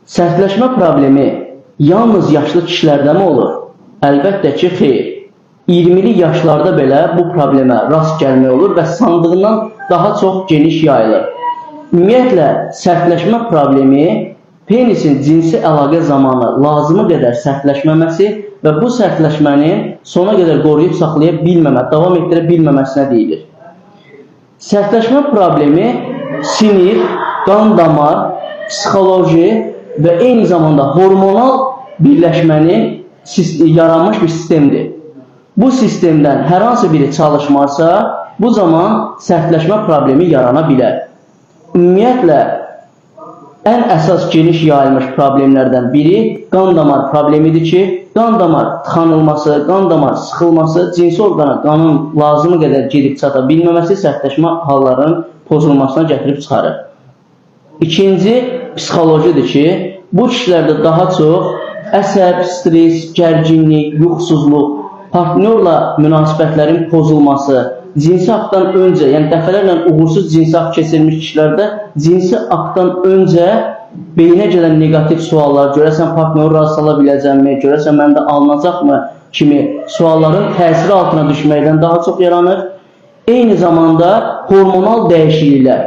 Sərtləşmə problemi yalnız yaşlı kişilərdə mi olur? Əlbəttə ki, xeyr. 20'li yaşlarda belə bu problemə rast gəlmək olur və sandığından daha çox geniş yayılır. Ümumiyyətlə, sərtləşmə problemi penisin cinsi əlaqə zamanı lazımı qədər sərtləşməməsi və bu sərtləşməni sona qədər qoruyub saxlaya bilməmə, davam etdirə bilməməsinə deyilir. Sərtləşmə problemi sinir, qan damar, psixoloji və eyni zamanda hormonal birləşmənin yaranmış bir sistemdir. Bu sistemdən hər hansı biri çalışmarsa, bu zaman sərtləşmə problemi yarana bilər. Ümumiyyətlə, ən əsas geniş yayılmış problemlərdən biri qan damar problemidir ki, qan damar tıxanılması, qan damar sıxılması, cinsi orqana qanın lazımı qədər gedib çata bilməməsi sərtləşmə hallarının pozulmasına gətirib çıxarır. İkinci, psixolojidir ki, bu kişilərdə daha çox əsəb, stres, gərginlik, yuxusuzluq, partnyorla münasibətlərin pozulması, cinsi aktdan öncə, yəni dəfələrlə uğursuz cinsi akt keçirmiş kişilərdə cinsi aktdan öncə beyinə gələn negativ suallar, görəsən partnyoru razı sala biləcəmmi, görəsən məndə alınacaqmı kimi sualların təsiri altına düşməkdən daha çox yaranır. Eyni zamanda hormonal dəyişikliklər,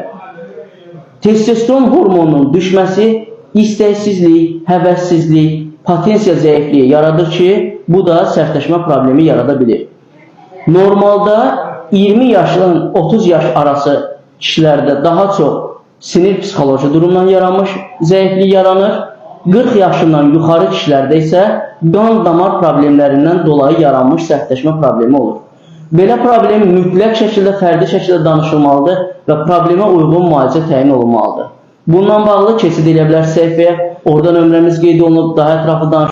testosteron hormonunun düşməsi istəksizlik, həvəssizlik, potensiya zəifliyi yaradır ki, bu da sərtləşmə problemi yarada bilir. Normalda 20 yaşdan 30 yaş arası kişilərdə daha çox sinir psixoloji durumdan yaranmış zəiflik yaranır. 40 yaşından yuxarı kişilərdə isə qan damar problemlərindən dolayı yaranmış sərtləşmə problemi olur. Belə problem mütləq şəkildə, fərdi şəkildə danışılmalıdır və problemə uyğun müalicə təyin olunmalıdır. Bundan bağlı keçid edə bilər səhifəyə, oradan nömrəmiz qeyd olunub, daha ətraflı danışılmalıdır.